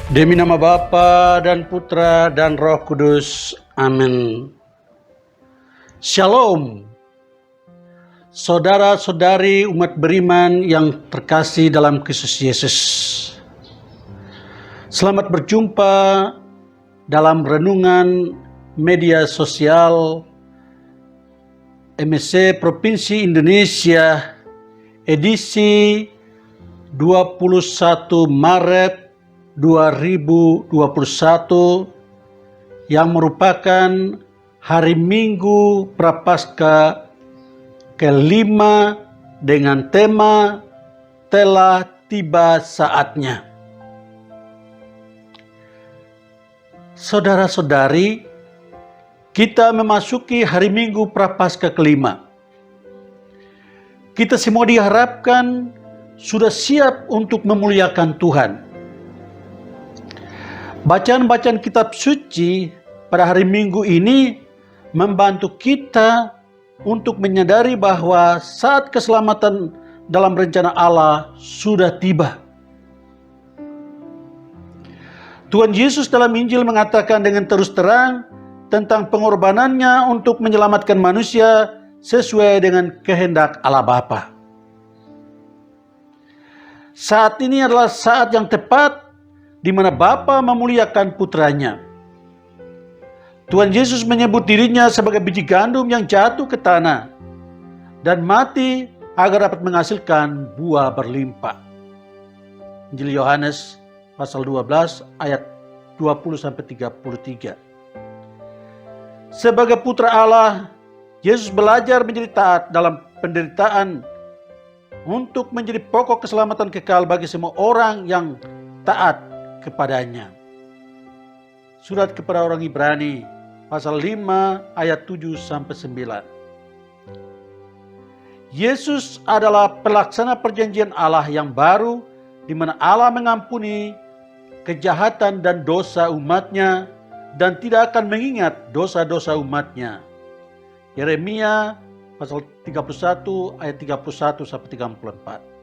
Demi nama Bapa dan Putra dan Roh Kudus. Amin. Shalom. Saudara-saudari umat beriman yang terkasih dalam Kristus Yesus. Selamat berjumpa dalam renungan media sosial MSC Provinsi Indonesia edisi 21 Maret 2021 yang merupakan hari Minggu Prapaskah kelima dengan tema telah tiba saatnya. Saudara-saudari, kita memasuki hari Minggu Prapaskah kelima. Kita semua diharapkan sudah siap untuk memuliakan Tuhan. Bacaan-bacaan kitab suci pada hari Minggu ini membantu kita untuk menyadari bahwa saat keselamatan dalam rencana Allah sudah tiba. Tuhan Yesus dalam Injil mengatakan dengan terus terang tentang pengorbanannya untuk menyelamatkan manusia sesuai dengan kehendak Allah Bapa. Saat ini adalah saat yang tepat di mana Bapa memuliakan putranya. Tuhan Yesus menyebut dirinya sebagai biji gandum yang jatuh ke tanah dan mati agar dapat menghasilkan buah berlimpah. Injil Yohanes pasal 12 ayat 20-33. Sebagai putra Allah, Yesus belajar menjadi taat dalam penderitaan untuk menjadi pokok keselamatan kekal bagi semua orang yang taat kepadanya. Surat kepada orang Ibrani pasal 5 ayat 7-9. Yesus adalah pelaksana perjanjian Allah yang baru, di mana Allah mengampuni kejahatan dan dosa umatnya dan tidak akan mengingat dosa-dosa umatnya. Yeremia pasal 31 ayat 31-34.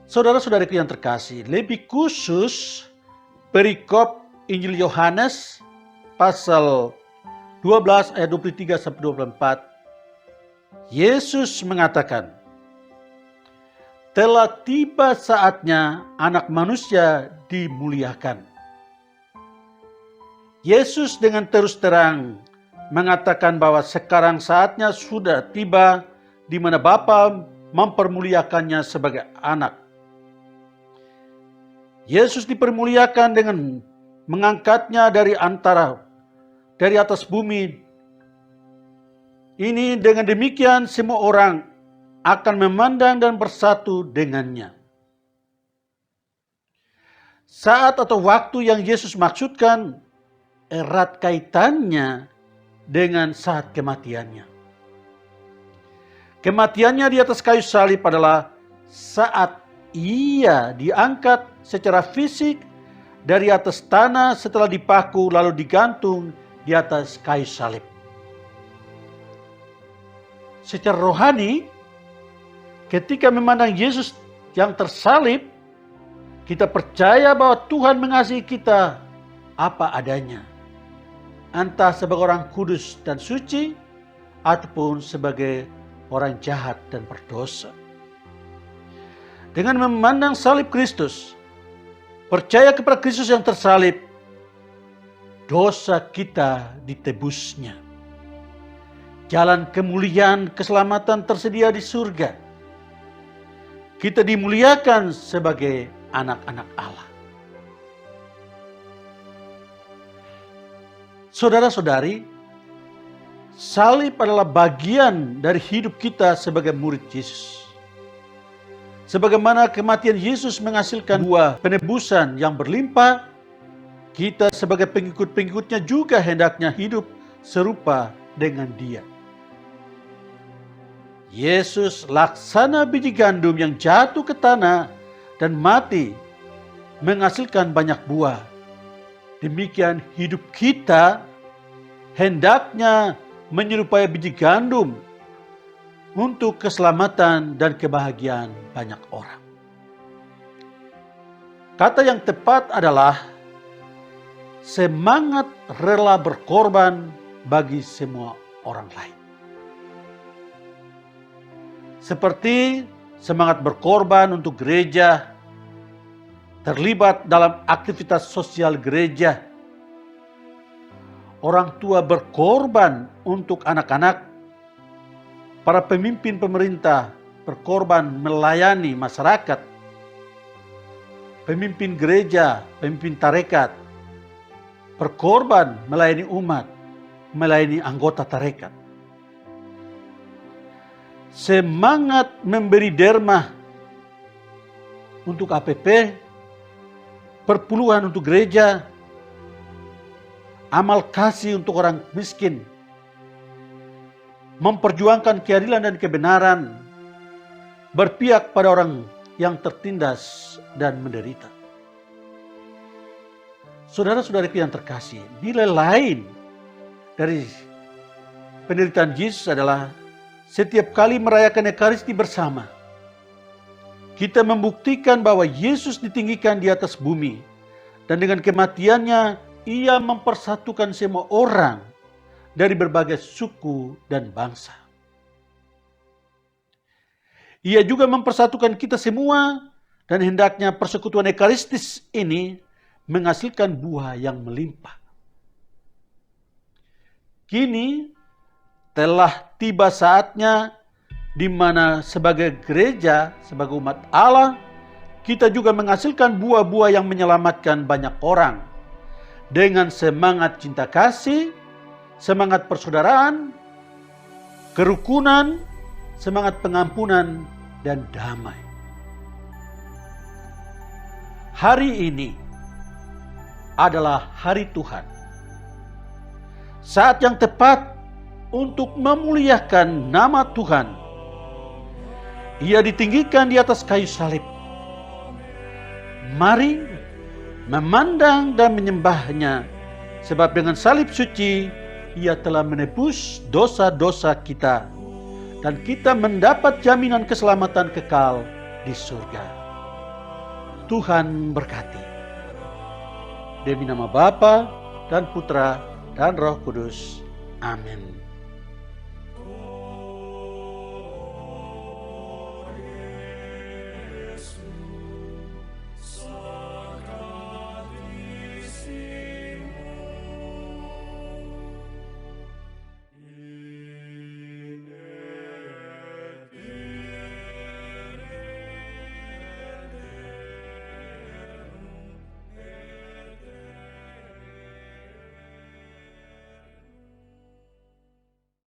Saudara-saudariku yang terkasih, lebih khusus perikop Injil Yohanes pasal 12 ayat 23-24, Yesus mengatakan, telah tiba saatnya anak manusia dimuliakan. Yesus dengan terus terang mengatakan bahwa sekarang saatnya sudah tiba di mana Bapa mempermuliakannya sebagai anak. Yesus dipermuliakan dengan mengangkatnya dari atas bumi. Ini dengan demikian semua orang akan memandang dan bersatu dengannya. Saat atau waktu yang Yesus maksudkan erat kaitannya dengan saat kematiannya. Kematiannya di atas kayu salib adalah saat ia diangkat secara fisik dari atas tanah setelah dipaku lalu digantung di atas kayu salib. Secara rohani, ketika memandang Yesus yang tersalib, kita percaya bahwa Tuhan mengasihi kita apa adanya. Entah sebagai orang kudus dan suci, ataupun sebagai orang jahat dan berdosa. Dengan memandang salib Kristus, percaya kepada Kristus yang tersalib, dosa kita ditebusnya. Jalan kemuliaan keselamatan tersedia di surga. Kita dimuliakan sebagai anak-anak Allah. Saudara-saudari, salib adalah bagian dari hidup kita sebagai murid Yesus. Sebagaimana kematian Yesus menghasilkan buah penebusan yang berlimpah, kita sebagai pengikut-pengikutnya juga hendaknya hidup serupa dengan Dia. Yesus laksana biji gandum yang jatuh ke tanah dan mati menghasilkan banyak buah. Demikian hidup kita hendaknya menyerupai biji gandum untuk keselamatan dan kebahagiaan banyak orang. Kata yang tepat adalah semangat rela berkorban bagi semua orang lain. Seperti semangat berkorban untuk gereja, terlibat dalam aktivitas sosial gereja, orang tua berkorban untuk anak-anak, para pemimpin pemerintah berkorban melayani masyarakat, pemimpin gereja, pemimpin tarekat berkorban melayani umat, melayani anggota tarekat. Semangat memberi derma untuk APP, perpuluhan untuk gereja, amal kasih untuk orang miskin, memperjuangkan keadilan dan kebenaran, berpihak pada orang yang tertindas dan menderita. Saudara-saudariku yang terkasih, nilai lain dari penderitaan Yesus adalah setiap kali merayakan Ekaristi bersama, kita membuktikan bahwa Yesus ditinggikan di atas bumi, dan dengan kematiannya Ia mempersatukan semua orang dari berbagai suku dan bangsa. Ia juga mempersatukan kita semua, dan hendaknya persekutuan Ekaristis ini menghasilkan buah yang melimpah. Kini telah tiba saatnya di mana sebagai gereja, sebagai umat Allah, kita juga menghasilkan buah-buah yang menyelamatkan banyak orang dengan semangat cinta kasih, semangat persaudaraan, kerukunan, semangat pengampunan, dan damai. Hari ini adalah hari Tuhan. Saat yang tepat untuk memuliakan nama Tuhan. Ia ditinggikan di atas kayu salib. Mari memandang dan menyembahnya, sebab dengan salib suci Ia telah menebus dosa-dosa kita, dan kita mendapat jaminan keselamatan kekal di surga. Tuhan berkati. Demi nama Bapa dan Putra dan Roh Kudus. Amin.